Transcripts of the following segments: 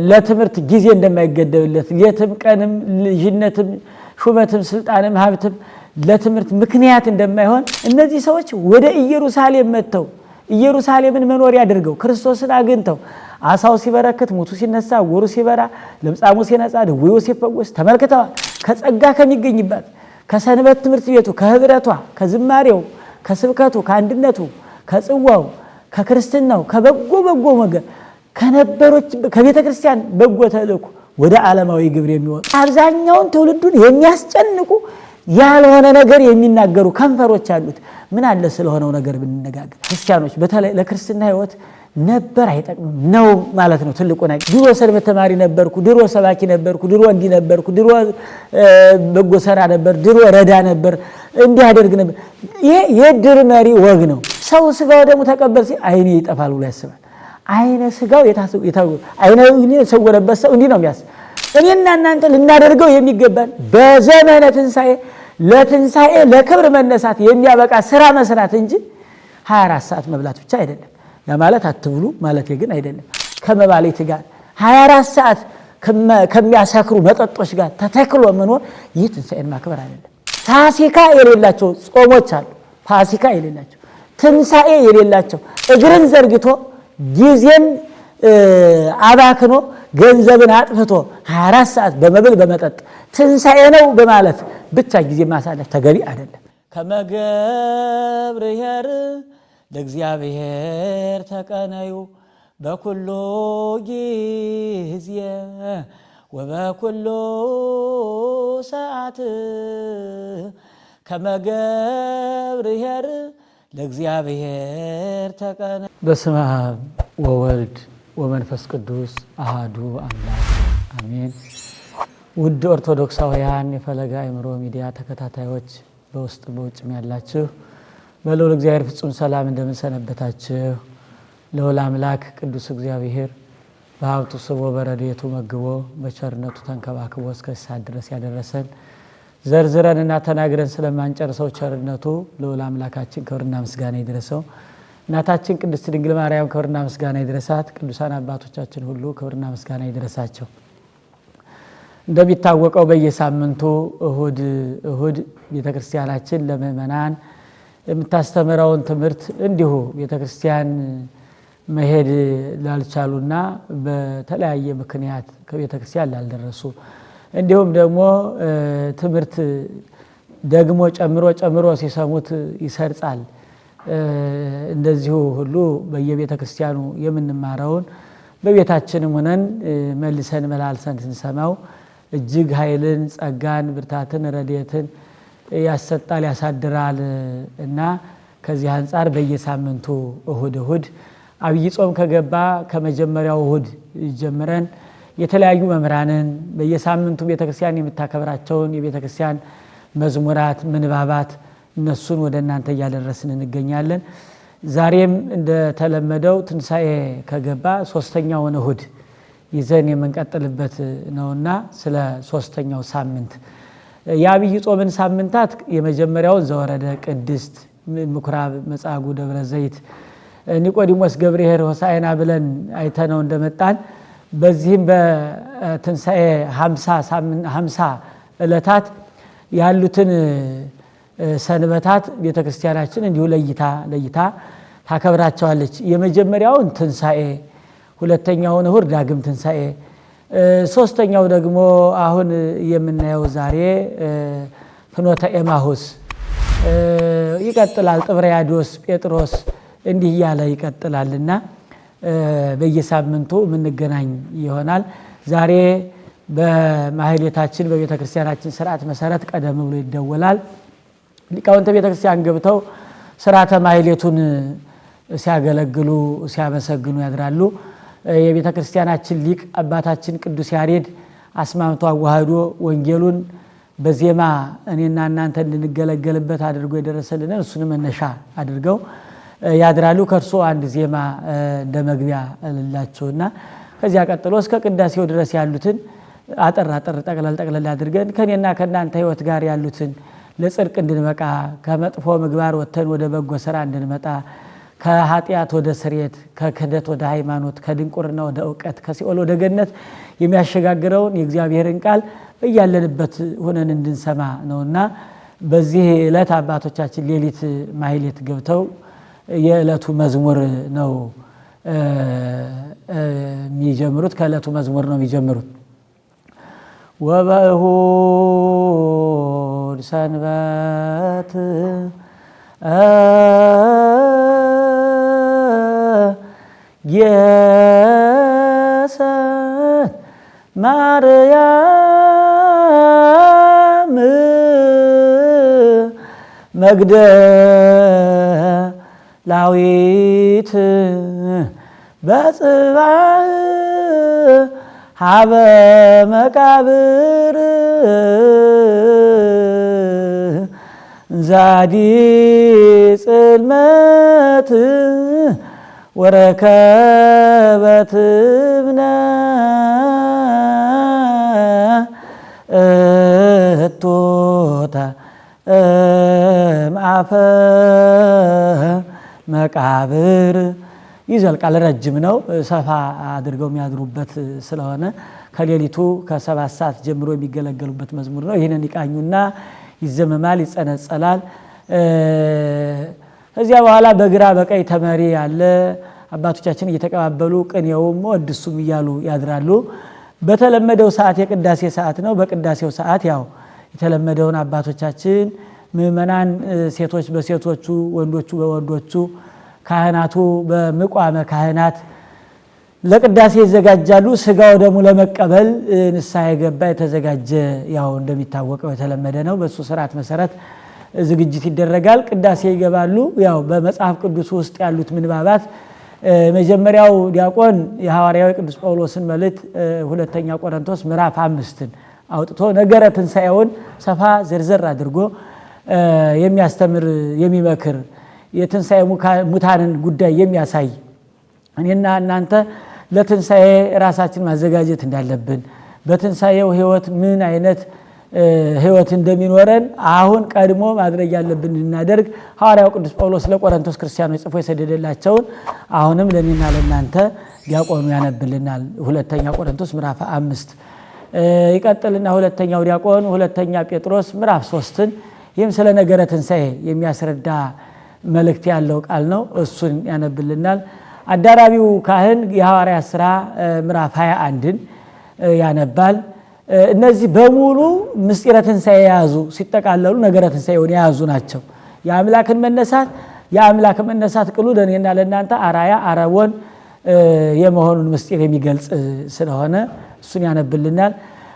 ለትምህርት ጊዜ እንደማይገደብለት የትም ቀንም ልጅነትም ሹመትም ስልጣንም ሀብትም ለትምህርት ምክንያት እንደማይሆን እነዚህ ሰዎች ወደ ኢየሩሳሌም መጥተው ኢየሩሳሌምን መኖሪያ አድርገው ክርስቶስን አግኝተው አሳው ሲበረክት ሙቱ ሲነሳ ወሩ ሲበራ ለምጻሙ ሲነጻ ደዌው ሲፈወስ ተመልክተዋል። ከጸጋ ከሚገኝባት ከሰንበት ትምህርት ቤቱ ከህብረቷ ከዝማሬው ከስብከቱ ከአንድነቱ ከጽዋው ከክርስትናው ከበጎ ነገር ከነበሮች ከቤተ ክርስቲያን በጎ ተልእኮ ወደ ዓለማዊ ግብር የሚወጡ አብዛኛውን ትውልዱን የሚያስጨንቁ ያልሆነ ነገር የሚናገሩ ከንፈሮች አሉት። ምን አለ ስለሆነው ነገር ብንነጋገር። ክርስቲያኖች በተለይ ለክርስትና ህይወት ነበር አይጠቅምም ነው ማለት ነው ትልቁ ነገር። ድሮ ሰንበት ተማሪ ነበርኩ፣ ድሮ ሰባኪ ነበርኩ፣ ድሮ እንዲህ ነበርኩ፣ ድሮ በጎ ሰራ ነበር፣ ድሮ ረዳ ነበር፣ እንዲህ አደርግ ነበር። ይሄ የድር መሪ ወግ ነው። ሰው ስጋው ደግሞ ተቀበል ሲል አይኔ ይጠፋል ብሎ ያስባል። አይነ ስጋው አይነ የተሰወረበት ሰው እንዲህ ነው የሚያስብ። እኔና እናንተ ልናደርገው የሚገባን በዘመነ ትንሣኤ ለትንሣኤ ለክብር መነሳት የሚያበቃ ስራ መስራት እንጂ 24 ሰዓት መብላት ብቻ አይደለም። ያ ማለት አትብሉ ማለት ግን አይደለም። ከመባሌት ጋር 24 ሰዓት ከሚያሰክሩ መጠጦች ጋር ተተክሎ መኖር ይህ ትንሣኤን ማክበር አይደለም። ፋሲካ የሌላቸው ጾሞች አሉ። ፋሲካ የሌላቸው ትንሣኤ የሌላቸው እግርን ዘርግቶ ጊዜን አባክኖ ገንዘብን አጥፍቶ 24 ሰዓት በመብል በመጠጥ ትንሣኤ ነው በማለት ብቻ ጊዜ ማሳለፍ ተገቢ አይደለም። ከመገብርኄር ለእግዚአብሔር ተቀነዩ በኩሉ ጊዜ ወበኩሉ ሰዓት ከመገብርኄር ለእግዚአብሔር ተቀነዩ። በስመ አብ ወወልድ ወመንፈስ ቅዱስ አሃዱ አምላክ አሜን። ውድ ኦርቶዶክሳውያን የፈለገ አእምሮ ሚዲያ ተከታታዮች በውስጥ በውጭም ያላችሁ በልዑል እግዚአብሔር ፍጹም ሰላም እንደምንሰነበታችሁ። ልዑል አምላክ ቅዱስ እግዚአብሔር በሀብቱ ስቦ በረድኤቱ መግቦ በቸርነቱ ተንከባክቦ እስከ ሰዓት ድረስ ያደረሰን ዘርዝረንና ተናግረን ስለማንጨርሰው ቸርነቱ ልዑል አምላካችን ክብርና ምስጋና ይድረሰው። እናታችን ቅድስት ድንግል ማርያም ክብርና ምስጋና ይድረሳት። ቅዱሳን አባቶቻችን ሁሉ ክብርና ምስጋና ይድረሳቸው። እንደሚታወቀው በየሳምንቱ እሁድ ቤተክርስቲያናችን ለምእመናን የምታስተምረውን ትምህርት እንዲሁ ቤተክርስቲያን መሄድ ላልቻሉና በተለያየ ምክንያት ከቤተክርስቲያን ላልደረሱ እንዲሁም ደግሞ ትምህርት ደግሞ ጨምሮ ሲሰሙት ይሰርጻል። እንደዚሁ ሁሉ በየቤተ ክርስቲያኑ የምንማረውን በቤታችንም ሆነን መልሰን መላልሰን ስንሰማው እጅግ ኃይልን፣ ጸጋን፣ ብርታትን፣ ረድኤትን ያሰጣል ያሳድራል እና ከዚህ አንጻር በየሳምንቱ እሁድ አብይ ጾም ከገባ ከመጀመሪያው እሁድ ጀምረን የተለያዩ መምህራንን በየሳምንቱ ቤተክርስቲያን የምታከብራቸውን የቤተክርስቲያን መዝሙራት፣ ምንባባት እነሱን ወደ እናንተ እያደረስን እንገኛለን። ዛሬም እንደተለመደው ትንሣኤ ከገባ ሶስተኛውን እሁድ ይዘን የምንቀጥልበት ነውና ስለ ሶስተኛው ሳምንት የአብይ ጾምን ሳምንታት የመጀመሪያውን ዘወረደ ቅድስት ምኩራብ መጻጉዕ ደብረ ዘይት ኒቆዲሞስ ገብርኄር ሆሳዕና ብለን አይተነው እንደመጣን በዚህም በትንሣኤ 50 ዕለታት ያሉትን ሰንበታት ቤተክርስቲያናችን እንዲሁ ለይታ ታከብራቸዋለች። የመጀመሪያውን ትንሣኤ፣ ሁለተኛውን እሁድ ዳግም ትንሣኤ፣ ሶስተኛው ደግሞ አሁን የምናየው ዛሬ ፍኖተ ኤማሁስ ይቀጥላል። ጥብርያዶስ፣ ጴጥሮስ እንዲህ እያለ ይቀጥላልና በየሳምንቱ የምንገናኝ ይሆናል። ዛሬ በማህሌታችን በቤተክርስቲያናችን ስርዓት መሰረት ቀደም ብሎ ይደወላል። ሊቃውንተ ቤተክርስቲያን ገብተው ስርዓተ ማህሌቱን ሲያገለግሉ ሲያመሰግኑ ያድራሉ። የቤተክርስቲያናችን ሊቅ አባታችን ቅዱስ ያሬድ አስማምቶ አዋህዶ ወንጌሉን በዜማ እኔና እናንተ እንድንገለገልበት አድርጎ የደረሰልን እሱን መነሻ አድርገው ያድራሉ። ከእርሱ አንድ ዜማ እንደመግቢያ ልላችሁና ከዚያ ቀጥሎ እስከ ቅዳሴው ድረስ ያሉትን አጠር ጠቅለል አድርገን ከኔና ከእናንተ ህይወት ጋር ያሉትን ለጽድቅ እንድንበቃ ከመጥፎ ምግባር ወጥተን ወደ በጎ ስራ እንድንመጣ ከኃጢአት ወደ ስርየት፣ ከክህደት ወደ ሃይማኖት፣ ከድንቁርና ወደ እውቀት፣ ከሲኦል ወደ ገነት የሚያሸጋግረውን የእግዚአብሔርን ቃል በያለንበት ሆነን እንድንሰማ ነውና በዚህ ዕለት አባቶቻችን ሌሊት ማህሌት ገብተው የዕለቱ መዝሙር ነው የሚጀምሩት። ከዕለቱ መዝሙር ነው የሚጀምሩት። ወበእሁድ ሰንበት የሰን ማርያም መግደላዊት በጽባሕ ሀበ መቃብር ዛዲ ጽልመት ወረከበት እብነ እቶታ እምአፈ መቃብር ይዘልቃል። ረጅም ነው። ሰፋ አድርገው የሚያድሩበት ስለሆነ ከሌሊቱ ከ7 ሰዓት ጀምሮ የሚገለገሉበት መዝሙር ነው። ይህንን ይቃኙና ይዘመማል፣ ይጸነጸላል። ከዚያ በኋላ በግራ በቀኝ ተመሪ ያለ አባቶቻችን እየተቀባበሉ ቅኔውም ወድሱም እያሉ ያድራሉ። በተለመደው ሰዓት የቅዳሴ ሰዓት ነው። በቅዳሴው ሰዓት ያው የተለመደውን አባቶቻችን ምእመናን ሴቶች በሴቶቹ ወንዶቹ በወንዶቹ ካህናቱ በምቋመ ካህናት ለቅዳሴ ይዘጋጃሉ። ስጋው ደግሞ ለመቀበል ንስሐ የገባ የተዘጋጀ ያው እንደሚታወቀው የተለመደ ነው። በሱ ስርዓት መሰረት ዝግጅት ይደረጋል። ቅዳሴ ይገባሉ። ያው በመጽሐፍ ቅዱስ ውስጥ ያሉት ምንባባት መጀመሪያው ዲያቆን የሐዋርያው ቅዱስ ጳውሎስን መልእክት ሁለተኛ ቆሮንቶስ ምዕራፍ 5ን አውጥቶ ነገረ ትንሣኤውን ሰፋ ዘርዘር አድርጎ የሚያስተምር የሚመክር የትንሣኤ ሙታንን ጉዳይ የሚያሳይ እኔና እናንተ ለትንሣኤ ራሳችን ማዘጋጀት እንዳለብን በትንሣኤው ሕይወት ምን አይነት ሕይወት እንደሚኖረን አሁን ቀድሞ ማድረግ ያለብን እንድናደርግ ሐዋርያው ቅዱስ ጳውሎስ ለቆሮንቶስ ክርስቲያኖች ጽፎ የሰደደላቸውን አሁንም ለኔና ለናንተ ዲያቆኑ ያነብልናል። ሁለተኛ ቆሮንቶስ ምዕራፍ 5 ይቀጥልና ሁለተኛው ዲያቆን ሁለተኛ ጴጥሮስ ምዕራፍ 3ን ይህም ስለ ነገረ ትንሣኤ የሚያስረዳ መልእክት ያለው ቃል ነው። እሱን ያነብልናል። አዳራቢው ካህን የሐዋርያት ሥራ ምዕራፍ 21ን ያነባል። እነዚህ በሙሉ ምስጢረ ትንሣኤ የያዙ ሲጠቃለሉ ነገረ ትንሣኤውን የያዙ ናቸው። የአምላክን መነሳት ቅሉ ለእኔና ለእናንተ አራያ አረቦን የመሆኑን ምስጢር የሚገልጽ ስለሆነ እሱን ያነብልናል።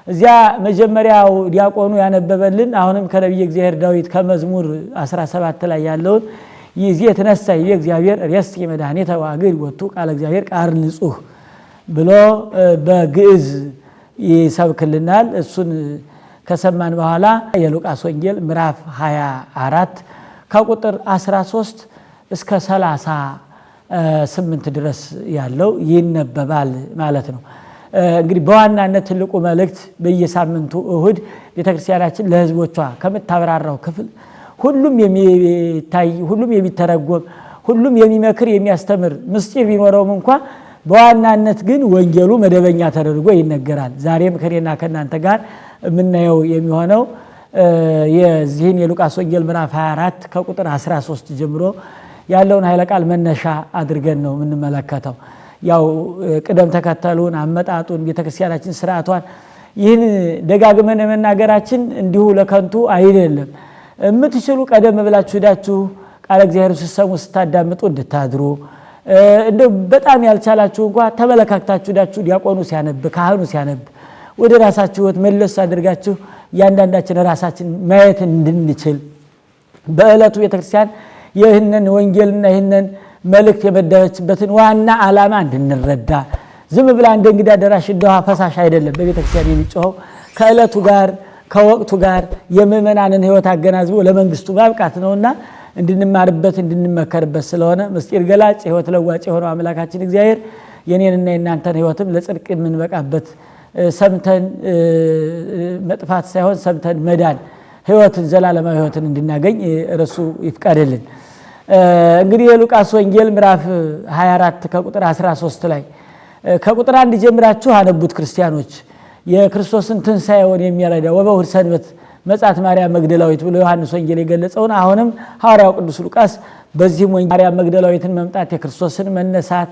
እዚያ መጀመሪያው ዲያቆኑ ያነበበልን አሁንም ከነቢየ እግዚአብሔር ዳዊት ከመዝሙር 17 ላይ ያለውን ይዜ የተነሳ የእግዚአብሔር ርስት የመድኃኒተ ዋግድ ወጡ ቃለ እግዚአብሔር ቃል ንጹህ ብሎ በግዕዝ ይሰብክልናል። እሱን ከሰማን በኋላ የሉቃስ ወንጌል ምዕራፍ 24 ከቁጥር 13 እስከ 38 ድረስ ያለው ይነበባል ማለት ነው። እንግዲህ በዋናነት ትልቁ መልእክት በየሳምንቱ እሁድ ቤተክርስቲያናችን ለሕዝቦቿ ከምታብራራው ክፍል ሁሉም የሚታይ ሁሉም የሚተረጎም ሁሉም የሚመክር የሚያስተምር ምስጢር ቢኖረውም እንኳ በዋናነት ግን ወንጌሉ መደበኛ ተደርጎ ይነገራል። ዛሬም ከኔና ከናንተ ጋር የምናየው የሚሆነው የዚህን የሉቃስ ወንጌል ምዕራፍ 24 ከቁጥር 13 ጀምሮ ያለውን ኃይለ ቃል መነሻ አድርገን ነው የምንመለከተው። ያው ቅደም ተከተሉን አመጣጡን ቤተክርስቲያናችን ስርዓቷን ይህን ደጋግመን መናገራችን እንዲሁ ለከንቱ አይደለም። የምትችሉ ቀደም ብላችሁ ሄዳችሁ ቃለ እግዚአብሔር ስትሰሙ ስታዳምጡ እንድታድሩ እንደው በጣም ያልቻላችሁ እንኳን ተመለካክታችሁ ሄዳችሁ ዲያቆኑ ሲያነብ ካህኑ ሲያነብ ወደ ራሳችሁ ሕይወት መለስ አድርጋችሁ እያንዳንዳችን ራሳችን ማየት እንድንችል በዕለቱ ቤተክርስቲያን ይህንን ወንጌልና ይህንን መልእክት የመደበችበትን ዋና ዓላማ እንድንረዳ ዝም ብላ እንደ እንግዳ ደራሽ እንደውሃ ፈሳሽ አይደለም። በቤተክርስቲያን የሚጮኸው ከዕለቱ ጋር ከወቅቱ ጋር የምእመናንን ሕይወት አገናዝቦ ለመንግስቱ ማብቃት ነውና እንድንማርበት እንድንመከርበት ስለሆነ ምስጢር ገላጭ ሕይወት ለዋጭ የሆነው አምላካችን እግዚአብሔር የኔንና የናንተን ሕይወትም ለጽድቅ የምንበቃበት ሰምተን መጥፋት ሳይሆን ሰምተን መዳን ሕይወትን ዘላለማዊ ሕይወትን እንድናገኝ እርሱ ይፍቀድልን። እንግዲህ የሉቃስ ወንጌል ምዕራፍ 24 ከቁጥር 13 ላይ ከቁጥር 1 ጀምራችሁ አነቡት ክርስቲያኖች። የክርስቶስን ትንሣኤውን የሚያረዳ ወበእሁድ ሰንበት መጻት ማርያም መግደላዊት ብሎ ዮሐንስ ወንጌል የገለጸውን አሁንም ሐዋርያው ቅዱስ ሉቃስ በዚህም ወንጌል ማርያም መግደላዊትን መምጣት፣ የክርስቶስን መነሳት፣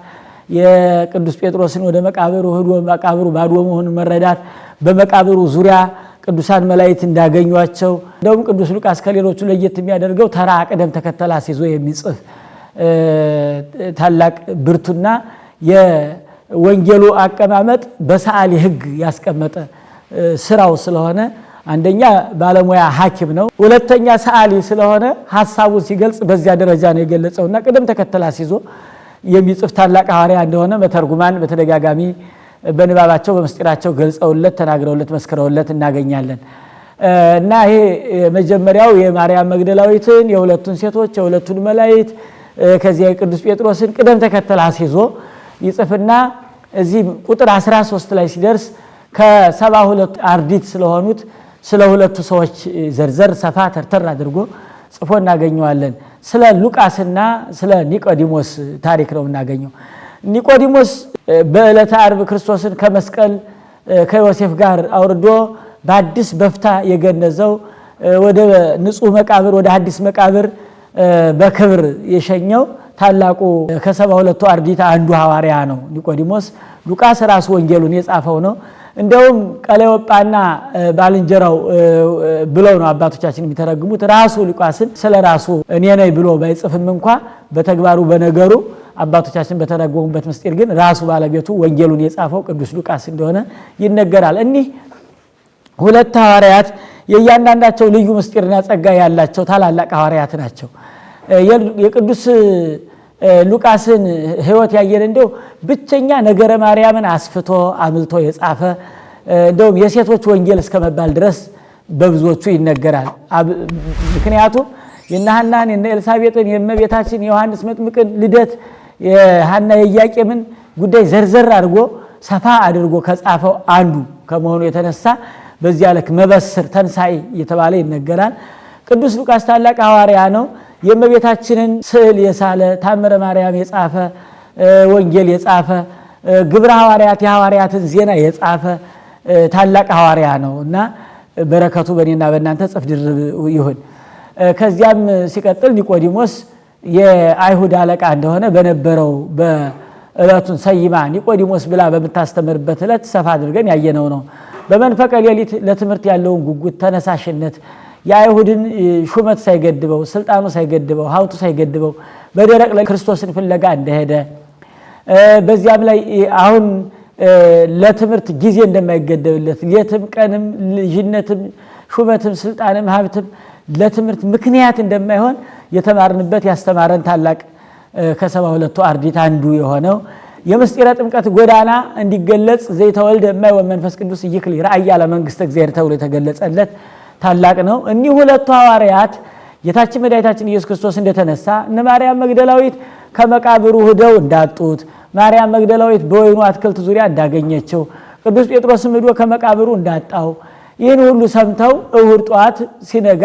የቅዱስ ጴጥሮስን ወደ መቃብሩ ሄዶ መቃብሩ ባዶ መሆኑን መረዳት፣ በመቃብሩ ዙሪያ ቅዱሳን መላእክት እንዳገኟቸው። እንደውም ቅዱስ ሉቃስ ከሌሎቹ ለየት የሚያደርገው ተራ ቅደም ተከተል አስይዞ የሚጽፍ ታላቅ ብርቱና የወንጌሉ አቀማመጥ በሰዓሊ ሕግ ያስቀመጠ ስራው ስለሆነ አንደኛ ባለሙያ ሐኪም ነው፣ ሁለተኛ ሰዓሊ ስለሆነ ሐሳቡን ሲገልጽ በዚያ ደረጃ ነው የገለጸውና ቅደም ተከተል አስይዞ የሚጽፍ ታላቅ ሐዋርያ እንደሆነ መተርጉማን በተደጋጋሚ በንባባቸው በምስጢራቸው ገልጸውለት ተናግረውለት መስክረውለት እናገኛለን። እና ይሄ መጀመሪያው የማርያም መግደላዊትን፣ የሁለቱን ሴቶች፣ የሁለቱን መላእክት ከዚያ የቅዱስ ጴጥሮስን ቅደም ተከተል አስይዞ ይጽፍና እዚህ ቁጥር 13 ላይ ሲደርስ ከ72 አርዲት ስለሆኑት ስለ ሁለቱ ሰዎች ዘርዘር ሰፋ ተርተር አድርጎ ጽፎ እናገኘዋለን። ስለ ሉቃስና ስለ ኒቆዲሞስ ታሪክ ነው እናገኘው። ኒቆዲሞስ በዕለተ ዓርብ ክርስቶስን ከመስቀል ከዮሴፍ ጋር አውርዶ በአዲስ በፍታ የገነዘው ወደ ንጹህ መቃብር ወደ አዲስ መቃብር በክብር የሸኘው ታላቁ ከ72ቱ አርዲት አንዱ ሐዋርያ ነው ኒቆዲሞስ። ሉቃስ ራሱ ወንጌሉን የጻፈው ነው። እንደውም ቀለዮጳና ባልንጀራው ብለው ነው አባቶቻችን የሚተረጉሙት። ራሱ ሉቃስን ስለ ራሱ እኔ ነኝ ብሎ ባይጽፍም እንኳ በተግባሩ በነገሩ አባቶቻችን በተረጎሙበት ምስጢር ግን ራሱ ባለቤቱ ወንጌሉን የጻፈው ቅዱስ ሉቃስ እንደሆነ ይነገራል። እኒህ ሁለት ሐዋርያት የእያንዳንዳቸው ልዩ ምስጢርና ጸጋ ያላቸው ታላላቅ ሐዋርያት ናቸው። የቅዱስ ሉቃስን ሕይወት ያየን እንደው ብቸኛ ነገረ ማርያምን አስፍቶ አምልቶ የጻፈ እንደውም የሴቶች ወንጌል እስከመባል ድረስ በብዙዎቹ ይነገራል። ምክንያቱም የሐናን የኤልሳቤጥን የእመቤታችን የዮሐንስ መጥምቅን ልደት የሐና የኢያቄምን ጉዳይ ዘርዘር አድርጎ ሰፋ አድርጎ ከጻፈው አንዱ ከመሆኑ የተነሳ በዚያ ልክ መበስር ተንሳኤ እየተባለ ይነገራል። ቅዱስ ሉቃስ ታላቅ ሐዋርያ ነው። የእመቤታችንን ስዕል የሳለ ታምረ ማርያም የጻፈ ወንጌል የጻፈ ግብረ ሐዋርያት የሐዋርያትን ዜና የጻፈ ታላቅ ሐዋርያ ነው እና በረከቱ በእኔና በእናንተ ጽፍ ድርብ ይሁን። ከዚያም ሲቀጥል ኒቆዲሞስ የአይሁድ አለቃ እንደሆነ በነበረው በዕለቱን ሰይማ ኒቆዲሞስ ብላ በምታስተምርበት ዕለት ሰፋ አድርገን ያየነው ነው። በመንፈቀ ሌሊት ለትምህርት ያለውን ጉጉት ተነሳሽነት የአይሁድን ሹመት ሳይገድበው ስልጣኑ ሳይገድበው ሀብቱ ሳይገድበው በደረቅ ላይ ክርስቶስን ፍለጋ እንደሄደ በዚያም ላይ አሁን ለትምህርት ጊዜ እንደማይገደብለት ሌትም ቀንም ልጅነትም ሹመትም ስልጣንም ሀብትም ለትምህርት ምክንያት እንደማይሆን የተማርንበት ያስተማረን ታላቅ ከ72ቱ አርዲት አንዱ የሆነው የምስጢረ ጥምቀት ጎዳና እንዲገለጽ ዘይተወልደ እማይ ወመንፈስ ቅዱስ ይክል ራእያ ለመንግስተ እግዚአብሔር ተብሎ የተገለጸለት ታላቅ ነው። እኒህ ሁለቱ ሐዋርያት ጌታችን መድኃኒታችን ኢየሱስ ክርስቶስ እንደተነሳ እነ ማርያም መግደላዊት ከመቃብሩ ሄደው እንዳጡት፣ ማርያም መግደላዊት በወይኑ አትክልት ዙሪያ እንዳገኘችው፣ ቅዱስ ጴጥሮስም ሄዶ ከመቃብሩ እንዳጣው ይህን ሁሉ ሰምተው እሁድ ጠዋት ሲነጋ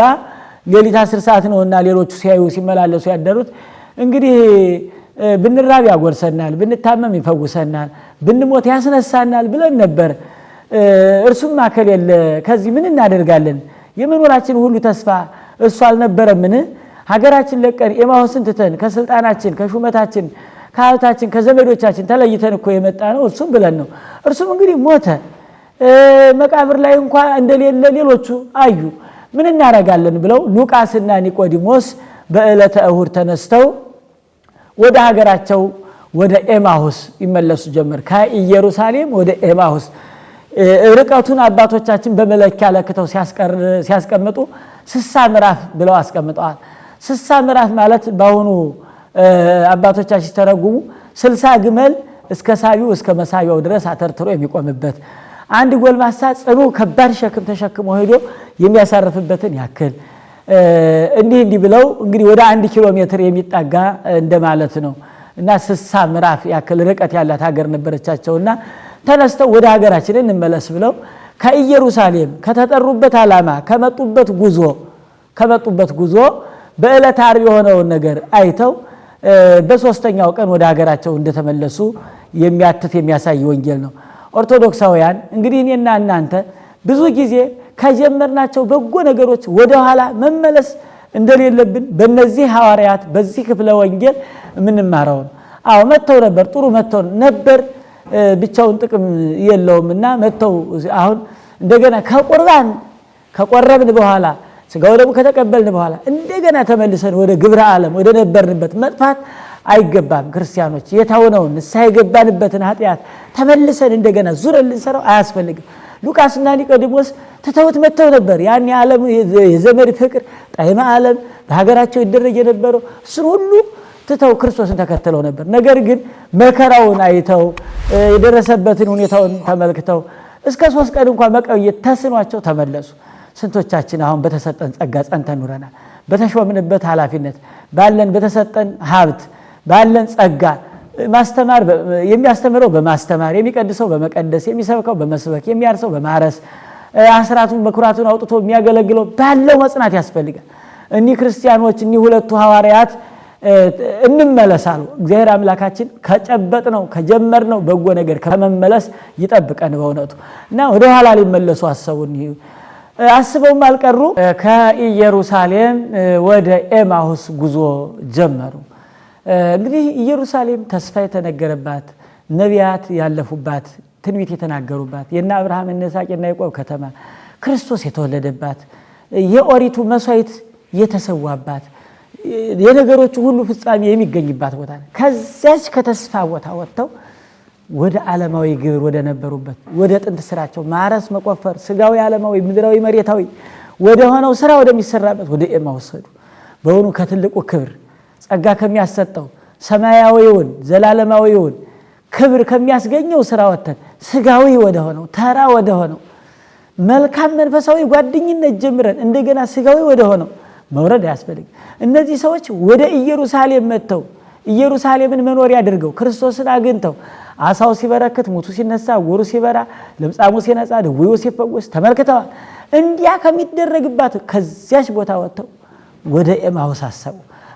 ሌሊት 10 ሰዓት ነውና ሌሎቹ ሲያዩ ሲመላለሱ ያደሩት እንግዲህ ብንራብ ያጎርሰናል፣ ብንታመም ይፈውሰናል፣ ብንሞት ያስነሳናል ብለን ነበር። እርሱም ማከል የለ ከዚህ ምን እናደርጋለን? የመኖራችን ሁሉ ተስፋ እርሱ አልነበረምን? ሀገራችን ለቀን ኤማሁስን ትተን ከስልጣናችን ከሹመታችን ከሀብታችን ከዘመዶቻችን ተለይተን እኮ የመጣ ነው እርሱም ብለን ነው። እርሱም እንግዲህ ሞተ፣ መቃብር ላይ እንኳን እንደሌለ ሌሎቹ አዩ። ምን እናደርጋለን ብለው ሉቃስና ኒቆዲሞስ በዕለተ እሁድ ተነስተው ወደ ሀገራቸው ወደ ኤማሁስ ይመለሱ ጀመር። ከኢየሩሳሌም ወደ ኤማሁስ ርቀቱን አባቶቻችን በመለኪያ ለክተው ሲያስቀምጡ 60 ምዕራፍ ብለው አስቀምጠዋል። 60 ምዕራፍ ማለት በአሁኑ አባቶቻችን ሲተረጉሙ 60 ግመል እስከ ሳቢው እስከ መሳቢያው ድረስ አተርትሮ የሚቆምበት አንድ ጎልማሳ ጽኑ ከባድ ሸክም ተሸክሞ ሄዶ የሚያሳርፍበትን ያክል እንዲህ ብለው እንግዲህ ወደ 1 ኪሎ ሜትር የሚጣጋ እንደማለት ነው እና 60 ምዕራፍ ያክል ርቀት ያላት ሀገር ነበረቻቸውና ተነስተው ወደ ሀገራችን እንመለስ ብለው ከኢየሩሳሌም ከተጠሩበት ዓላማ ከመጡበት ጉዞ በዕለተ ዓርብ የሆነውን ነገር አይተው በሶስተኛው ቀን ወደ ሀገራቸው እንደተመለሱ የሚያትት የሚያሳይ ወንጌል ነው። ኦርቶዶክሳውያን እንግዲህ እኔና እናንተ ብዙ ጊዜ ከጀመርናቸው በጎ ነገሮች ወደ ኋላ መመለስ እንደሌለብን በእነዚህ ሐዋርያት በዚህ ክፍለ ወንጌል የምንማረው ነው። አዎ መተው ነበር፣ ጥሩ መተው ነበር፣ ብቻውን ጥቅም የለውምና መተው አሁን እንደገና ከቆረብን በኋላ ስጋው ደግሞ ከተቀበልን በኋላ እንደገና ተመልሰን ወደ ግብረ ዓለም ወደ ነበርንበት መጥፋት አይገባም። ክርስቲያኖች የታውነውን ንስሐ የገባንበትን ኃጢአት ተመልሰን እንደገና ዙረን ልንሰራው አያስፈልግም። ሉቃስና ኒቆዲሞስ ትተውት መተው ነበር። ያን የዓለም የዘመድ ፍቅር ጣዕመ ዓለም በሀገራቸው ይደረግ የነበረው እሱን ሁሉ ትተው ክርስቶስን ተከትለው ነበር። ነገር ግን መከራውን አይተው የደረሰበትን ሁኔታውን ተመልክተው እስከ 3 ቀን እንኳን መቆየት ተስኗቸው ተመለሱ። ስንቶቻችን አሁን በተሰጠን ጸጋ ጸንተን ኑረናል? በተሾምንበት ኃላፊነት ባለን በተሰጠን ሀብት ባለን ጸጋ ማስተማር የሚያስተምረው በማስተማር የሚቀድሰው በመቀደስ የሚሰብከው በመስበክ የሚያርሰው በማረስ አስራቱን በኩራቱን አውጥቶ የሚያገለግለው ባለው መጽናት ያስፈልጋል። እኒህ ክርስቲያኖች እኒህ ሁለቱ ሐዋርያት እንመለሳሉ። እግዚአብሔር አምላካችን ከጨበጥነው ከጀመርነው በጎ ነገር ከመመለስ ይጠብቀን በእውነቱ እና ወደ ኋላ ሊመለሱ አስበውም አልቀሩ። ከኢየሩሳሌም ወደ ኤማሁስ ጉዞ ጀመሩ። እንግዲህ ኢየሩሳሌም ተስፋ የተነገረባት ነቢያት ያለፉባት ትንቢት የተናገሩባት የእነ አብርሃም እነ ይስሐቅ እና ያዕቆብ ከተማ ክርስቶስ የተወለደባት የኦሪቱ መስዋዕት የተሰዋባት የነገሮቹ ሁሉ ፍጻሜ የሚገኝባት ቦታ ነው። ከዚያች ከተስፋ ቦታ ወጥተው ወደ ዓለማዊ ግብር ወደ ነበሩበት ወደ ጥንት ስራቸው ማረስ መቆፈር ስጋዊ ዓለማዊ ምድራዊ መሬታዊ ወደ ሆነው ስራ ወደሚሰራበት ወደ ኤማሁስ ሄዱ። በእውኑ ከትልቁ ክብር ጸጋ ከሚያሰጠው ሰማያዊውን ዘላለማዊውን ክብር ከሚያስገኘው ስራ ወጥተን ስጋዊ ወደ ሆነው ተራ ወደ ሆነው መልካም መንፈሳዊ ጓደኝነት ጀምረን እንደገና ስጋዊ ወደ ሆነው መውረድ ያስፈልግ። እነዚህ ሰዎች ወደ ኢየሩሳሌም መጥተው ኢየሩሳሌምን መኖሪያ አድርገው ክርስቶስን አግኝተው አሳው ሲበረክት ሙቱ ሲነሳ ወሩ ሲበራ ለምጻሙ ሲነጻ ደዌው ሲፈወስ ተመልክተዋል። እንዲያ ከሚደረግባት ከዚያች ቦታ ወጥተው ወደ ኤማሁስ አሰቡ።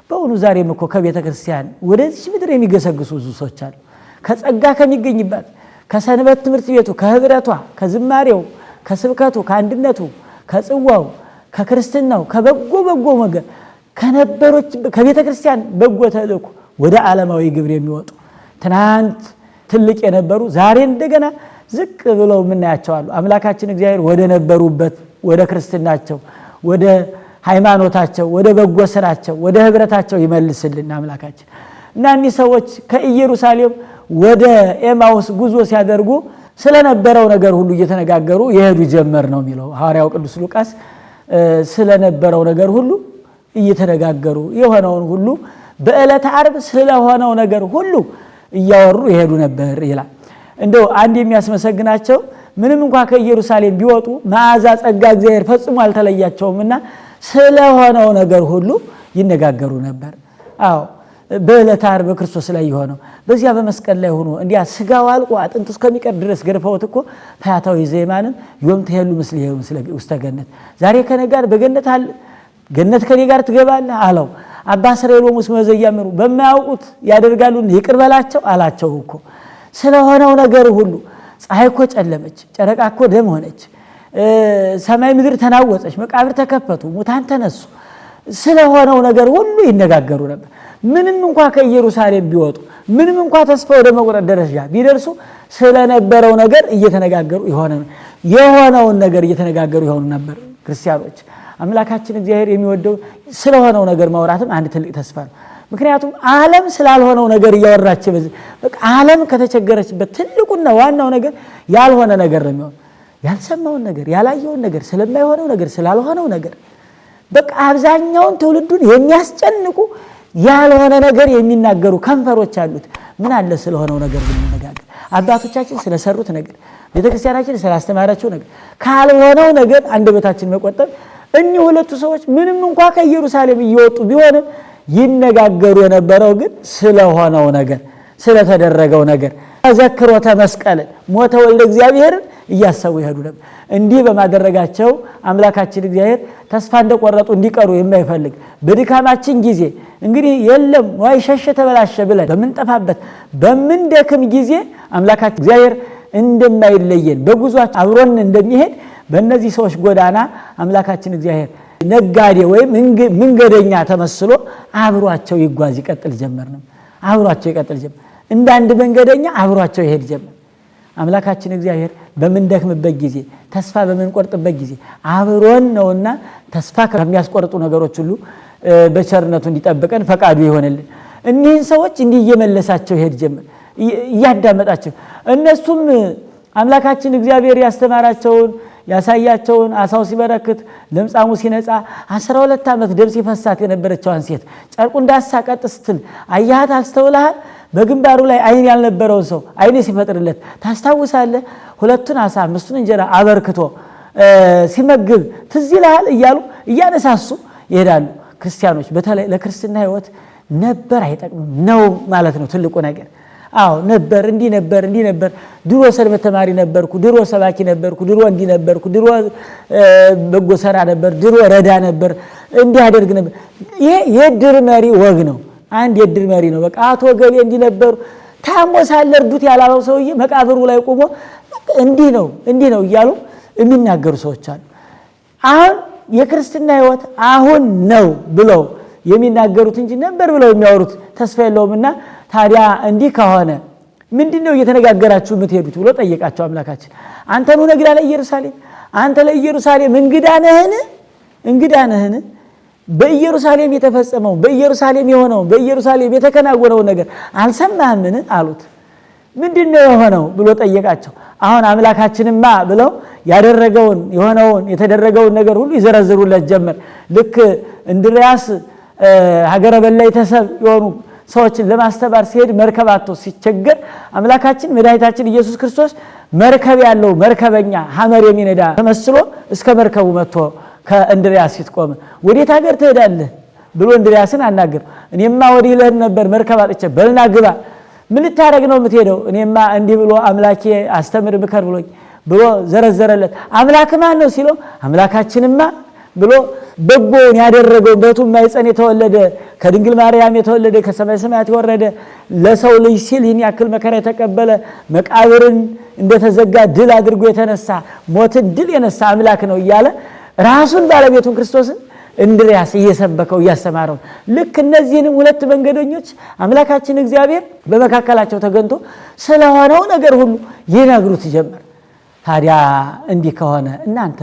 በእውኑ ዛሬም እኮ ከቤተ ክርስቲያን ወደዚህ ምድር የሚገሰግሱ ብዙ ሰዎች አሉ። ከጸጋ ከሚገኝባት ከሰንበት ትምህርት ቤቱ ከህብረቷ ከዝማሬው ከስብከቱ ከአንድነቱ ከጽዋው ከክርስትናው ከበጎ ነገር ከነበሮች ከቤተ ክርስቲያን በጎ ተልእኮ ወደ ዓለማዊ ግብር የሚወጡ ትናንት ትልቅ የነበሩ ዛሬ እንደገና ዝቅ ብለው የምናያቸው አሉ። አምላካችን እግዚአብሔር ወደ ነበሩበት ወደ ክርስትናቸው ወደ ሃይማኖታቸው ወደ በጎ ስራቸው ወደ ህብረታቸው ይመልስልን አምላካችን። እና እኒህ ሰዎች ከኢየሩሳሌም ወደ ኤማሁስ ጉዞ ሲያደርጉ ስለነበረው ነገር ሁሉ እየተነጋገሩ የሄዱ ጀመር ነው የሚለው ሐዋርያው ቅዱስ ሉቃስ። ስለነበረው ነገር ሁሉ እየተነጋገሩ የሆነውን ሁሉ በዕለተ ዓርብ ስለሆነው ነገር ሁሉ እያወሩ ይሄዱ ነበር ይላል። እንደው አንድ የሚያስመሰግናቸው ምንም እንኳን ከኢየሩሳሌም ቢወጡ መዓዛ ጸጋ እግዚአብሔር ፈጽሞ አልተለያቸውምና ስለሆነው ነገር ሁሉ ይነጋገሩ ነበር። አዎ በዕለተ ዓርብ በክርስቶስ ላይ የሆነው በዚያ በመስቀል ላይ ሆኖ እንዲያ ስጋው አልቆ አጥንቱ እስከሚቀር ድረስ ገርፈውት እኮ ፈያታዊ ዘይማንም ዮም ትሄሉ ምስሌሁ ውስተ ገነት፣ ዛሬ ከኔ ጋር በገነት አለ ገነት ከኔ ጋር ትገባለህ አለው። አባ እስራኤሎም ውስጥ መዘያምሩ በማያውቁት ያደርጋሉ ይቅር በላቸው አላቸው እኮ። ስለሆነው ነገር ሁሉ ፀሐይ እኮ ጨለመች፣ ጨረቃ እኮ ደም ሆነች፣ ሰማይ ምድር ተናወጸች፣ መቃብር ተከፈቱ፣ ሙታን ተነሱ። ስለሆነው ነገር ሁሉ ይነጋገሩ ነበር። ምንም እንኳን ከኢየሩሳሌም ቢወጡ ምንም እንኳን ተስፋ ወደ መቁረጥ ደረጃ ቢደርሱ ስለነበረው ነገር እየተነጋገሩ የሆነውን ነገር እየተነጋገሩ ይሆኑ ነበር ክርስቲያኖች። አምላካችን እግዚአብሔር የሚወደው ስለሆነው ነገር ማውራትም አንድ ትልቅ ተስፋ ነው። ምክንያቱም ዓለም ስላልሆነው ነገር እያወራች በቃ ዓለም ከተቸገረችበት ትልቁና ዋናው ነገር ያልሆነ ነገር ነው የሚሆነው። ያልሰማውን ነገር ያላየውን ነገር ስለማይሆነው ነገር ስላልሆነው ነገር በቃ አብዛኛውን ትውልዱን የሚያስጨንቁ ያልሆነ ነገር የሚናገሩ ከንፈሮች አሉት። ምን አለ ስለሆነው ነገር ብንነጋገር፣ አባቶቻችን ስለሰሩት ነገር፣ ቤተክርስቲያናችን ስላስተማራቸው ነገር፣ ካልሆነው ነገር አንደበታችን መቆጠብ። እኚህ ሁለቱ ሰዎች ምንም እንኳን ከኢየሩሳሌም እየወጡ ቢሆንም ይነጋገሩ የነበረው ግን ስለሆነው ነገር ስለተደረገው ነገር ተዘክሮተ መስቀል ሞተ ወልደ እግዚአብሔርን እያሰቡ ይሄዱ ነበር። እንዲህ በማድረጋቸው አምላካችን እግዚአብሔር ተስፋ እንደቆረጡ እንዲቀሩ የማይፈልግ በድካማችን ጊዜ እንግዲህ የለም ወይ ሸሸ ተበላሸ ብለን በምንጠፋበት በምንደክም ጊዜ አምላካችን እግዚአብሔር እንደማይለየን በጉዟችን አብሮን እንደሚሄድ በእነዚህ ሰዎች ጎዳና አምላካችን እግዚአብሔር ነጋዴ ወይም መንገደኛ ተመስሎ አብሯቸው ይጓዝ ይቀጥል ጀመር ነው። አብሯቸው ይቀጥል ጀመር። እንደ አንድ መንገደኛ አብሯቸው ይሄድ ጀመር። አምላካችን እግዚአብሔር በምንደክምበት ጊዜ ተስፋ በምንቆርጥበት ጊዜ አብሮን ነውና ተስፋ ከሚያስቆርጡ ነገሮች ሁሉ በቸርነቱ እንዲጠብቀን ፈቃዱ ይሆንልን። እኒህን ሰዎች እንዲህ እየመለሳቸው ይሄድ ጀመር እያዳመጣቸው። እነሱም አምላካችን እግዚአብሔር ያስተማራቸውን ያሳያቸውን አሳው ሲበረክት ለምጻሙ ሲነጻ 12 ዓመት ደም ሲፈሳት የነበረችዋን ሴት ጨርቁን ዳሳ ቀጥ ስትል አያት አስተውለሃል? በግንባሩ ላይ አይን ያልነበረውን ሰው አይኔ ሲፈጥርለት ታስታውሳለህ? 2 ዓሣ 5 እንጀራ አበርክቶ ሲመግብ ትዝ ይልሃል? እያሉ እያነሳሱ ይሄዳሉ። ክርስቲያኖች በተለይ ለክርስትና ሕይወት ነበር አይጠቅምም ነው ማለት ነው ትልቁ ነገር። አዎ ነበር እንዲህ ነበር ድሮ ሰንበት ተማሪ ነበርኩ፣ ድሮ ሰባኪ ነበርኩ፣ ድሮ እንዲህ ነበርኩ፣ ድሮ በጎ ሰራ ነበር፣ ድሮ ረዳ ነበር፣ እንዲህ አደርግ ነበር። ይሄ የድር መሪ ወግ ነው። አንድ የድር መሪ ነው። በቃ አቶ ገሌ እንዲህ ነበሩ ታሞ ሳለ እርዱት ያላለው ሰውዬ መቃብሩ ላይ ቆሞ እንዲህ ነው እያሉ የሚናገሩ ሰዎች አሉ። አሁን የክርስትና ሕይወት አሁን ነው ብለው የሚናገሩት እንጂ ነበር ብለው የሚያወሩት ተስፋ የለውምና ታዲያ እንዲህ ከሆነ ምንድነው እየተነጋገራችሁ የምትሄዱት ብሎ ጠየቃቸው አምላካችን። አንተኑ ነግዳ ለኢየሩሳሌም አንተ ለኢየሩሳሌም እንግዳ ነህን? በኢየሩሳሌም የተፈጸመው በኢየሩሳሌም የሆነው በኢየሩሳሌም የተከናወነው ነገር አልሰማህምን አሉት። ምንድነው የሆነው ብሎ ጠየቃቸው። አሁን አምላካችንማ ብለው ያደረገውን የሆነውን የተደረገውን ነገር ሁሉ ይዘረዝሩለት ጀመር። ልክ እንድርያስ ሀገረ በላይ ተሰብ የሆኑ ሰዎችን ለማስተባር ሲሄድ መርከባቶ ሲቸገር አምላካችን መድኃኒታችን ኢየሱስ ክርስቶስ መርከብ ያለው መርከበኛ ሐመር የሚነዳ ተመስሎ እስከ መርከቡ መጥቶ ከእንድርያስ ፊት ቆመ። ወዴት ሀገር ትሄዳለህ ብሎ እንድርያስን አናገረው። እኔማ ወዲህ ልሄድ ነበር መርከብ አጥቼ። በልና ግባ። ምን ልታረግ ነው የምትሄደው? እኔማ እንዲህ ብሎ አምላኬ አስተምር ምከር ብሎኝ ብሎ ዘረዘረለት። አምላክ ማን ነው ሲለው አምላካችንማ ብሎ በጎን ያደረገው በቱ ማይጸን የተወለደ ከድንግል ማርያም የተወለደ ከሰማይ ሰማያት የወረደ ለሰው ልጅ ሲል ይህን ያክል መከራ የተቀበለ መቃብርን እንደተዘጋ ድል አድርጎ የተነሳ ሞትን ድል የነሳ አምላክ ነው እያለ ራሱን ባለቤቱን ክርስቶስን እንድርያስ እየሰበከው እያስተማረው ልክ እነዚህንም ሁለት መንገደኞች አምላካችን እግዚአብሔር በመካከላቸው ተገንቶ ስለሆነው ነገር ሁሉ ይነግሩት ጀመር። ታዲያ እንዲህ ከሆነ እናንተ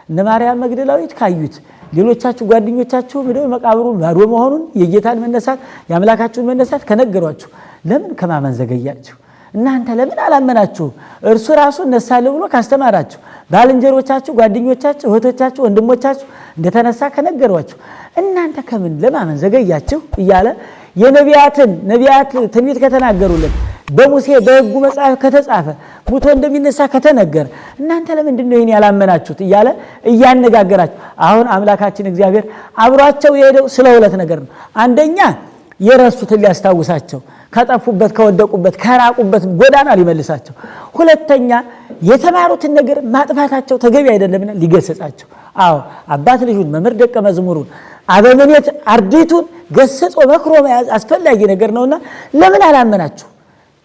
እነ ማርያም መግደላዊት ካዩት ሌሎቻችሁ ጓደኞቻችሁ ወደ መቃብሩን ባዶ መሆኑን የጌታን መነሳት የአምላካችሁን መነሳት ከነገሯችሁ ለምን ከማመን ዘገያችሁ? እናንተ ለምን አላመናችሁ? እርሱ ራሱ እነሳለሁ ብሎ ካስተማራችሁ ባልንጀሮቻችሁ፣ ጓደኞቻችሁ፣ እህቶቻችሁ፣ ወንድሞቻችሁ እንደተነሳ ከነገሯችሁ እናንተ ከምን ለማመን ዘገያችሁ? እያለ ነቢያት ትንቢት ከተናገሩለት በሙሴ በሕጉ መጽሐፍ ከተጻፈ ሙቶ እንደሚነሳ ከተነገረ እናንተ ለምንድን ነው ይሄን ያላመናችሁት? እያለ እያነጋገራችሁ አሁን አምላካችን እግዚአብሔር አብሯቸው የሄደው ስለ ሁለት ነገር ነው። አንደኛ የረሱትን ሊያስታውሳቸው፣ ከጠፉበት ከወደቁበት ከራቁበት ጎዳና ሊመልሳቸው፣ ሁለተኛ የተማሩትን ነገር ማጥፋታቸው ተገቢ አይደለምና ሊገሰጻቸው። አዎ አባት ልጁን መምህር ደቀ መዝሙሩን አበምኔት አርዲቱን ገሰጾ መክሮ መያዝ አስፈላጊ ነገር ነውና ለምን አላመናችሁ?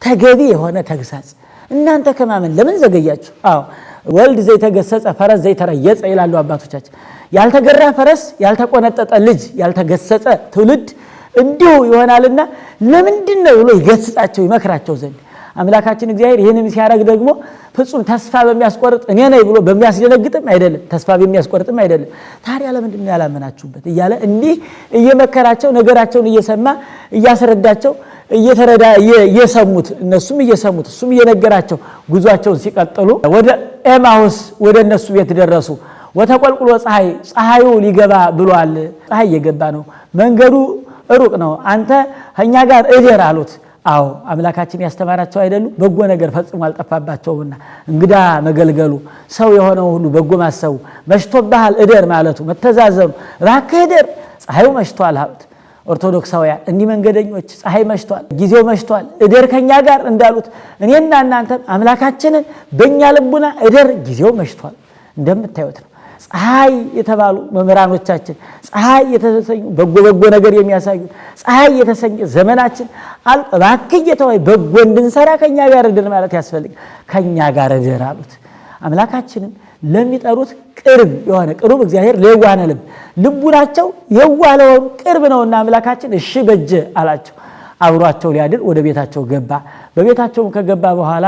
ተገቢ የሆነ ተግሳጽ እናንተ ከማመን ለምን ዘገያችሁ? አዎ ወልድ ዘይተገሰጸ ፈረስ ዘይተረየጸ ይላሉ አባቶቻችን። ያልተገራ ፈረስ፣ ያልተቆነጠጠ ልጅ፣ ያልተገሰጸ ትውልድ እንዲሁ ይሆናልና ለምንድን ነው ብሎ ይገስጻቸው ይመክራቸው ዘንድ አምላካችን እግዚአብሔር ይህንም ሲያደርግ ደግሞ ፍጹም ተስፋ በሚያስቆርጥ እኔ ነኝ ብሎ በሚያስደነግጥም አይደለም፣ ተስፋ በሚያስቆርጥም አይደለም። ታዲያ ለምንድን ነው ያላመናችሁበት? እያለ እንዲህ እየመከራቸው ነገራቸውን እየሰማ እያስረዳቸው እየተረዳ እየሰሙት እነሱም እየሰሙት እሱም እየነገራቸው ጉዟቸውን ሲቀጥሉ ወደ ኤማሁስ ወደ እነሱ ቤት ደረሱ። ወተቆልቁሎ ፀሐዩ ሊገባ ብሏል። ፀሐይ እየገባ ነው፣ መንገዱ ሩቅ ነው፣ አንተ ከእኛ ጋር እደር አሉት። አዎ አምላካችን ያስተማራቸው አይደሉ? በጎ ነገር ፈጽሞ አልጠፋባቸውምና እንግዳ መገልገሉ፣ ሰው የሆነው ሁሉ በጎ ማሰቡ፣ መሽቶብሃል እደር ማለቱ፣ መተዛዘኑ፣ እባክህ እደር ፀሐዩ መሽቷል አሉት። ኦርቶዶክሳውያን እንዲህ መንገደኞች ፀሐይ መሽቷል፣ ጊዜው መሽቷል፣ እደር ከኛ ጋር እንዳሉት እኔና እናንተ አምላካችንን በእኛ ልቡና እደር፣ ጊዜው መሽቷል እንደምታዩት ነው። ፀሐይ የተባሉ መምህራኖቻችን ፀሐይ የተሰኙ በጎ ነገር የሚያሳዩ ፀሐይ የተሰኘ ዘመናችን እባክህ ጌታዬ በጎ እንድንሰራ ከኛ ጋር እደር ማለት ያስፈልጋል። ከኛ ጋር እደር አሉት። አምላካችንን ለሚጠሩት ቅርብ የሆነ ቅርብ እግዚአብሔር ለየዋሃን ልቡናቸው የዋህ ለሆኑ ቅርብ ነውና አምላካችን እሺ በጀ አላቸው። አብሯቸው ሊያድር ወደ ቤታቸው ገባ። በቤታቸውም ከገባ በኋላ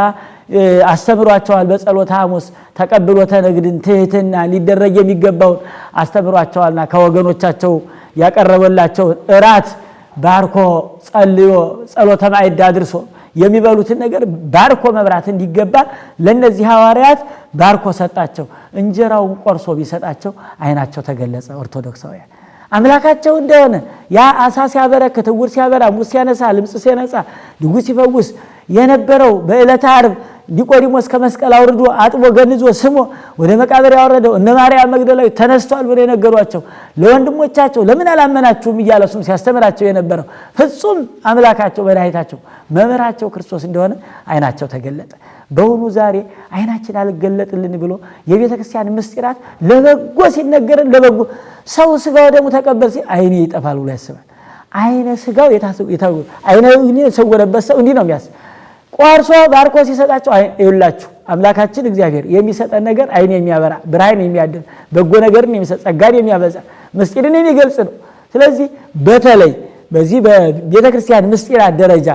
አስተምሯቸዋል። በጸሎተ ሐሙስ ተቀብሎተ ነግድን ትህትና ሊደረግ የሚገባውን አስተምሯቸዋልና ከወገኖቻቸው ያቀረበላቸውን እራት ባርኮ ጸልዮ ጸሎተ ማዕድ አድርሶ የሚበሉትን ነገር ባርኮ መብራት እንዲገባ ለነዚህ ሐዋርያት ባርኮ ሰጣቸው። እንጀራውን ቆርሶ ቢሰጣቸው አይናቸው ተገለጸ። ኦርቶዶክሳውያን አምላካቸው እንደሆነ ያ አሳ ሲያበረክት፣ ዕውር ሲያበራ፣ ሙት ሲያነሳ፣ ልምጽ ሲያነጻ፣ ድውይ ሲፈውስ የነበረው በዕለተ ዓርብ ኒቆዲሞስ ከመስቀል አውርዶ አጥቦ ገንዞ ስሞ ወደ መቃብር ያወረደው እነ ማርያም መግደላዊት ተነስቷል ብሎ የነገሯቸው ለወንድሞቻቸው ለምን አላመናችሁም እያለ እሱም ሲያስተምራቸው የነበረው ፍጹም አምላካቸው መድኃኒታቸው መምህራቸው ክርስቶስ እንደሆነ አይናቸው ተገለጠ። በእውኑ ዛሬ አይናችን አልገለጥልን ብሎ የቤተ ክርስቲያን ምስጢራት ለበጎ ሲነገረን ለበጎ ሰው ስጋው ደግሞ ተቀበል ሲል አይኔ ይጠፋል ብሎ ያስባል። አይነ ስጋው አይነ የሰወረበት ሰው እንዲህ ነው የሚያስብ። ቆርሶ ባርኮ ሲሰጣቸው ይውላችሁ አምላካችን እግዚአብሔር የሚሰጠን ነገር አይን የሚያበራ ብርሃን የሚያድር በጎ ነገርን የሚሰጥ ጸጋን የሚያበዛ ምስጢርን የሚገልጽ ነው። ስለዚህ በተለይ በዚህ በቤተ ክርስቲያን ምስጢራት ደረጃ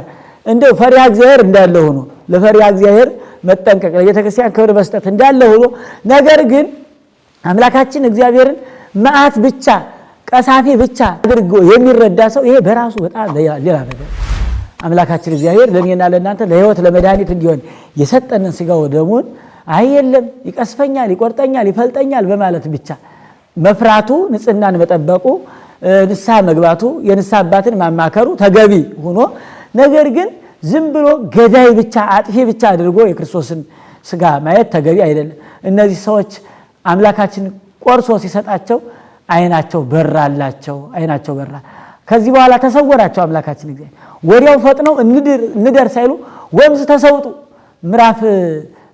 እንደው ፈሪሃ እግዚአብሔር እንዳለ ሆኖ ለፈሪሃ እግዚአብሔር መጠንቀቅ ለቤተ ክርስቲያን ክብር መስጠት እንዳለ ሆኖ ነገር ግን አምላካችን እግዚአብሔርን መዓት ብቻ ቀሳፊ ብቻ አድርጎ የሚረዳ ሰው ይሄ በራሱ በጣም ሌላ ነገር። አምላካችን እግዚአብሔር ለእኔና ለእናንተ ለሕይወት ለመድኃኒት እንዲሆን የሰጠንን ሥጋው ደሙን አይየለም ይቀስፈኛል፣ ይቆርጠኛል፣ ይፈልጠኛል በማለት ብቻ መፍራቱ፣ ንጽህናን መጠበቁ፣ ንስሐ መግባቱ፣ የንስሐ አባትን ማማከሩ ተገቢ ሆኖ ነገር ግን ዝም ብሎ ገዳይ ብቻ አጥፊ ብቻ አድርጎ የክርስቶስን ሥጋ ማየት ተገቢ አይደለም። እነዚህ ሰዎች አምላካችን ቆርሶ ሲሰጣቸው አይናቸው በራላቸው፣ አይናቸው በራ። ከዚህ በኋላ ተሰወራቸው አምላካችን እግዚአብሔር። ወዲያው ፈጥነው እንደር ሳይሉ ወንዝ ተሰውጡ። ምዕራፍ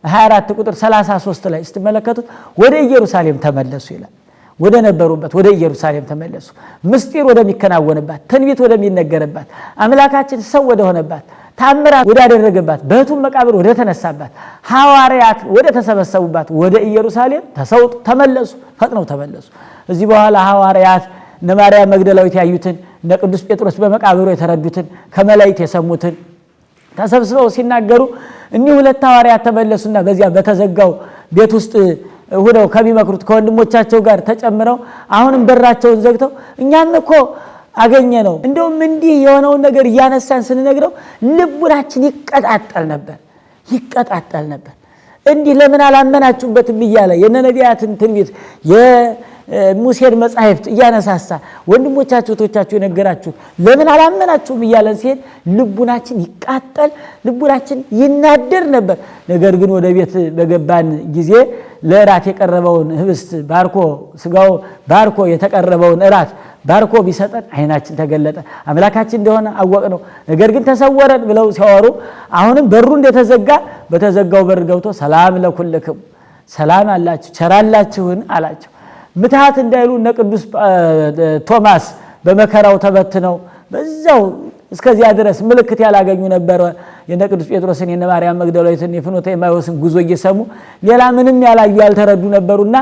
24 ቁጥር 33 ላይ ስትመለከቱት ወደ ኢየሩሳሌም ተመለሱ ይላል። ወደ ነበሩበት ወደ ኢየሩሳሌም ተመለሱ። ምስጢር ወደሚከናወንባት፣ ትንቢት ወደሚነገርባት፣ አምላካችን ሰው ወደ ሆነባት፣ ታምራት ወዳደረገባት፣ በሕቱም መቃብር ወደ ተነሳባት፣ ሐዋርያት ወደ ተሰበሰቡባት ወደ ኢየሩሳሌም ተሰውጡ ተመለሱ። ፈጥነው ተመለሱ። እዚህ በኋላ ሐዋርያት እነ ማርያም መግደላዊት ያዩትን፣ እነ ቅዱስ ጴጥሮስ በመቃብሩ የተረዱትን፣ ከመላእክት የሰሙትን ተሰብስበው ሲናገሩ እኒህ ሁለት ሐዋርያት ተመለሱና በዚያ በተዘጋው ቤት ውስጥ ሆነው ከሚመክሩት ከወንድሞቻቸው ጋር ተጨምረው አሁንም በራቸውን ዘግተው እኛም እኮ አገኘ ነው። እንደውም እንዲህ የሆነውን ነገር እያነሳን ስንነግረው ልቡናችን ይቀጣጠል ነበር። እንዲህ ለምን አላመናችሁበትም እያለ የነ ነቢያትን ትንቢት የሙሴን መጻሕፍት እያነሳሳ ወንድሞቻችሁ እህቶቻችሁ የነገራችሁ ለምን አላመናችሁም እያለን ሲሄድ ልቡናችን ይቃጠል፣ ልቡናችን ይናደር ነበር። ነገር ግን ወደ ቤት በገባን ጊዜ ለእራት የቀረበውን ህብስት ባርኮ ስጋው ባርኮ የተቀረበውን እራት ባርኮ ቢሰጠን አይናችን ተገለጠ፣ አምላካችን እንደሆነ አወቅነው። ነገር ግን ተሰወረን ብለው ሲያወሩ አሁንም በሩ እንደተዘጋ በተዘጋው በር ገብቶ ሰላም ለኩልክም ሰላም አላችሁ ቸራላችሁን አላቸው። ምትሃት እንዳይሉ እነ ቅዱስ ቶማስ በመከራው ተበትነው በዛው እስከዚያ ድረስ ምልክት ያላገኙ ነበር። የነ ቅዱስ ጴጥሮስን የነ ማርያም መግደላዊትን የፍኖተ ኤማሁስን ጉዞ እየሰሙ ሌላ ምንም ያላዩ ያልተረዱ ነበሩና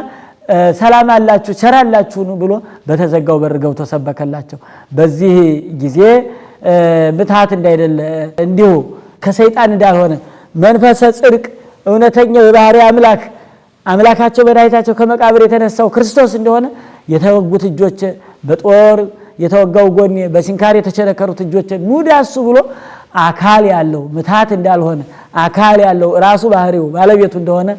ሰላም አላችሁ ቸራላችሁ ብሎ በተዘጋው በር ገብቶ ሰበከላቸው። በዚህ ጊዜ ምትሃት እንዳይደለ እንዲሁ ከሰይጣን እንዳልሆነ መንፈሰ ጽድቅ እውነተኛው የባህሪ አምላካቸው መድኃኒታቸው ከመቃብር የተነሳው ክርስቶስ እንደሆነ የተወጉት እጆች በጦር የተወጋው ጎኔ በሲንካር የተቸነከሩት እጆች ኑዳሱ ብሎ አካል ያለው ምትሃት እንዳልሆነ አካል ያለው ራሱ ባህሪው ባለቤቱ እንደሆነ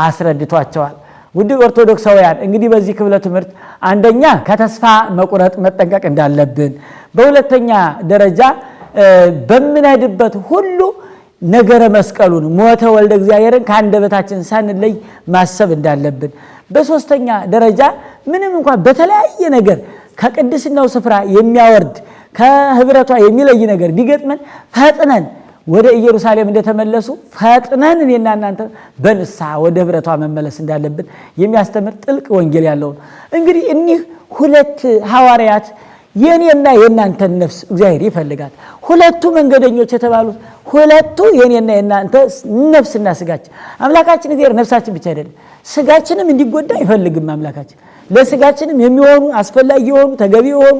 አስረድቷቸዋል። ውድ ኦርቶዶክሳውያን እንግዲህ በዚህ ክፍለ ትምህርት አንደኛ ከተስፋ መቁረጥ መጠንቀቅ እንዳለብን፣ በሁለተኛ ደረጃ በምንሄድበት ሁሉ ነገረ መስቀሉን ሞተ ወልደ እግዚአብሔርን ከአንደበታችን ሳንለይ ማሰብ እንዳለብን፣ በሶስተኛ ደረጃ ምንም እንኳን በተለያየ ነገር ከቅድስናው ስፍራ የሚያወርድ ከህብረቷ የሚለይ ነገር ቢገጥመን ፈጥነን ወደ ኢየሩሳሌም እንደተመለሱ ፈጥነን እኔና እናንተ በንስሐ ወደ ህብረቷ መመለስ እንዳለብን የሚያስተምር ጥልቅ ወንጌል ያለው ነው። እንግዲህ እኒህ ሁለት ሐዋርያት የኔና የናንተን ነፍስ እግዚአብሔር ይፈልጋል። ሁለቱ መንገደኞች የተባሉት ሁለቱ የኔና የናንተ ነፍስና ስጋችን። አምላካችን እግዚአብሔር ነፍሳችን ብቻ አይደለም ስጋችንም እንዲጎዳ አይፈልግም። አምላካችን ለስጋችንም የሚሆኑ አስፈላጊ የሆኑ ተገቢ የሆኑ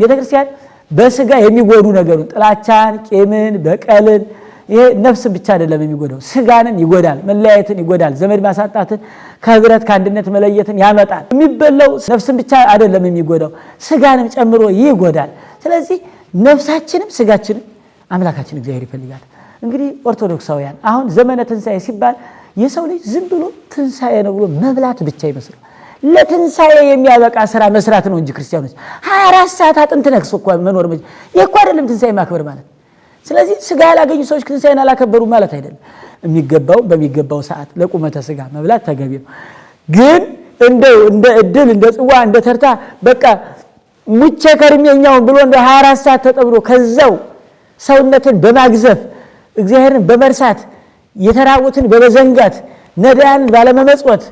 ቤተክርስቲያን በስጋ የሚጎዱ ነገሩን ጥላቻን፣ ቂምን፣ በቀልን ይሄ ነፍስ ብቻ አይደለም የሚጎዳው ስጋንም ይጎዳል፣ መለያየትን ይጎዳል፣ ዘመድ ማሳጣትን፣ ከህብረት ከአንድነት መለየትን ያመጣል። የሚበላው ነፍስን ብቻ አይደለም የሚጎዳው ስጋንም ጨምሮ ይጎዳል። ስለዚህ ነፍሳችንም ስጋችንም አምላካችን እግዚአብሔር ይፈልጋል። እንግዲህ ኦርቶዶክሳውያን አሁን ዘመነ ትንሣኤ ሲባል የሰው ልጅ ዝም ብሎ ትንሣኤ ነው ብሎ መብላት ብቻ ይመስላል። ለትንሣኤ የሚያበቃ ስራ መስራት ነው እንጂ ክርስቲያኖች 24 ሰዓት አጥንት ነክሶ እኮ መኖር የእኮ አይደለም ትንሣኤ ማክበር ማለት። ስለዚህ ስጋ ያላገኙ ሰዎች ትንሣኤን አላከበሩ ማለት አይደለም። የሚገባው በሚገባው ሰዓት ለቁመተ ስጋ መብላት ተገቢ ነው። ግን እንደ እድል እንደ ጽዋ እንደ ተርታ በቃ ሙቼ ከርሜኛውን ብሎ እንደ 24 ሰዓት ተጠብሎ ከዛው ሰውነትን በማግዘፍ እግዚአብሔርን በመርሳት የተራቡትን በመዘንጋት ነዳያንን ባለመመጽወት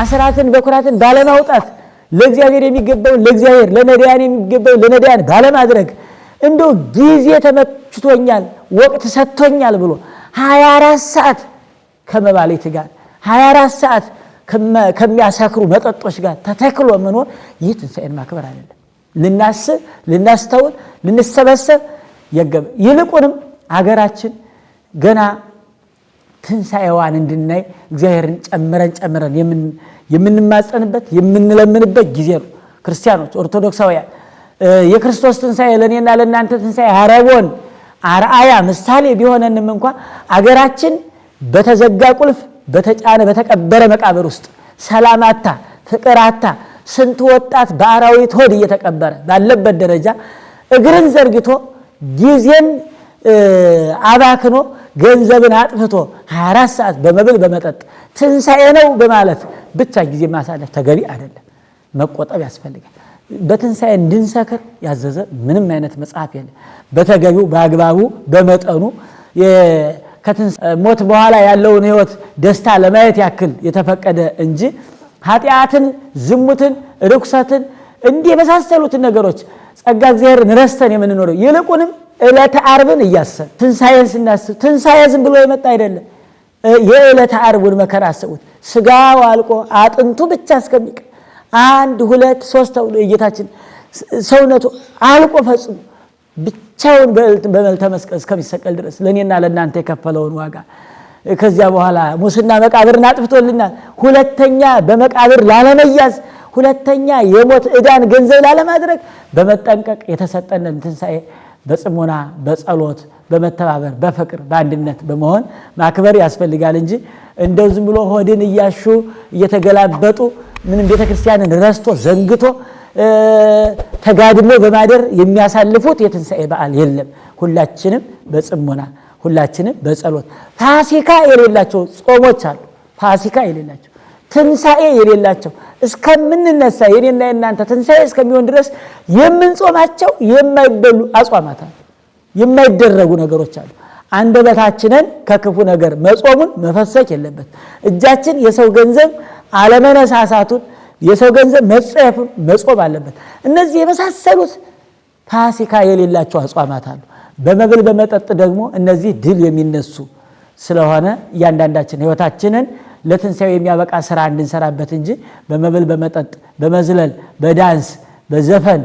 አስራትን በኩራትን ባለማውጣት ለእግዚአብሔር የሚገባውን ለእግዚአብሔር ለነዳያን የሚገባውን ለነዳያን ባለማድረግ እንደው ጊዜ ተመችቶኛል ወቅት ሰጥቶኛል ብሎ 24 ሰዓት ከመባሌት ጋር 24 ሰዓት ከሚያሳክሩ መጠጦች ጋር ተተክሎ መኖር ይህ ትንሣኤን ማክበር አይደለም። ልናስብ ልናስተውል ልንሰበሰብ ይገባል። ይልቁንም አገራችን ገና ትንሣኤዋን እንድናይ እግዚአብሔርን ጨምረን የምንማጸንበት የምንለምንበት ጊዜ ነው። ክርስቲያኖች ኦርቶዶክሳውያን የክርስቶስ ትንሣኤ ለእኔና ለእናንተ ትንሣኤ አረቦን አርአያ ምሳሌ ቢሆነንም እንኳን አገራችን በተዘጋ ቁልፍ በተጫነ በተቀበረ መቃብር ውስጥ ሰላማታ ፍቅራታ ስንት ወጣት በአራዊት ሆድ እየተቀበረ ባለበት ደረጃ እግርን ዘርግቶ ጊዜን አባክኖ ገንዘብን አጥፍቶ 24 ሰዓት በመብል በመጠጥ ትንሣኤ ነው በማለት ብቻ ጊዜ ማሳለፍ ተገቢ አይደለም። መቆጠብ ያስፈልጋል። በትንሣኤ እንድንሰክር ያዘዘ ምንም አይነት መጽሐፍ የለም። በተገቢው በአግባቡ በመጠኑ ሞት በኋላ ያለውን ህይወት ደስታ ለማየት ያክል የተፈቀደ እንጂ ኃጢአትን፣ ዝሙትን፣ ርኩሰትን እንዲህ የመሳሰሉትን ነገሮች ጸጋ እግዚአብሔርን ረስተን የምንኖረው ይልቁንም ዕለተ ዓርብን እያሰብን ትንሣኤን ስናስብ ትንሣኤ ዝም ብሎ የመጣ አይደለም። የዕለተ ዓርቡን መከራ አስቡት። ስጋው አልቆ አጥንቱ ብቻ እስከሚቀር 1 2 3 ተብሎ የጌታችን ሰውነቱ አልቆ ፈጽሞ ብቻውን በመልተ መስቀል እስከሚሰቀል ድረስ ለእኔና ለእናንተ የከፈለውን ዋጋ ከዚያ በኋላ ሙስና መቃብርን አጥፍቶልናል። ሁለተኛ በመቃብር ላለመያዝ ሁለተኛ የሞት ዕዳን ገንዘብ ላለማድረግ በመጠንቀቅ የተሰጠንን ትንሣኤ በጽሞና በጸሎት በመተባበር በፍቅር በአንድነት በመሆን ማክበር ያስፈልጋል እንጂ እንደው ዝም ብሎ ሆድን እያሹ እየተገላበጡ ምንም ቤተክርስቲያንን ረስቶ ዘንግቶ ተጋድሞ በማደር የሚያሳልፉት የትንሣኤ በዓል የለም። ሁላችንም በጽሞና ሁላችንም በጸሎት ፋሲካ የሌላቸው ጾሞች አሉ። ፋሲካ የሌላቸው ትንሣኤ የሌላቸው እስከምንነሳ የኔና የናንተ ትንሣኤ እስከሚሆን ድረስ የምንጾማቸው የማይበሉ አጽዋማት አሉ። የማይደረጉ ነገሮች አሉ። አንደበታችንን ከክፉ ነገር መጾሙን መፈሰክ የለበት። እጃችን የሰው ገንዘብ አለመነሳሳቱን የሰው ገንዘብ መጸየፉን መጾም አለበት። እነዚህ የመሳሰሉት ፋሲካ የሌላቸው አጽዋማት አሉ። በመብል በመጠጥ ደግሞ እነዚህ ድል የሚነሱ ስለሆነ እያንዳንዳችን ሕይወታችንን ለትንሣኤ የሚያበቃ ስራ እንድንሰራበት እንጂ በመብል በመጠጥ በመዝለል በዳንስ በዘፈን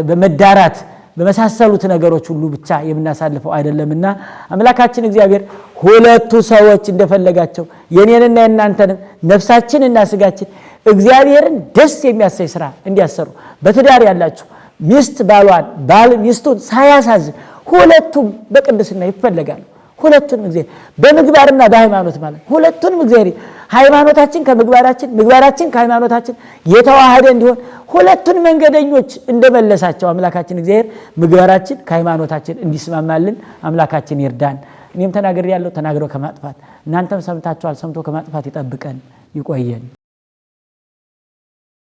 በመዳራት በመሳሰሉት ነገሮች ሁሉ ብቻ የምናሳልፈው አይደለምና አምላካችን እግዚአብሔር ሁለቱ ሰዎች እንደፈለጋቸው የኔንና የናንተንም ነፍሳችንና ስጋችን እግዚአብሔርን ደስ የሚያሰኝ ስራ እንዲያሰሩ በትዳር ያላችሁ ሚስት ባሏን ባል ሚስቱን ሳያሳዝን ሁለቱም በቅድስና ይፈለጋሉ። ሁለቱንም እግዚአብሔር በምግባርና በሃይማኖት ማለት ሁለቱንም እግዚአብሔር ሃይማኖታችን ከምግባራችን ምግባራችን ከሃይማኖታችን የተዋሃደ እንዲሆን ሁለቱን መንገደኞች እንደመለሳቸው አምላካችን እግዚአብሔር ምግባራችን ከሃይማኖታችን እንዲስማማልን አምላካችን ይርዳን። እኔም ተናግሬያለሁ፣ ተናግረው ከማጥፋት እናንተም ሰምታችኋል፣ ሰምቶ ከማጥፋት ይጠብቀን ይቆየን።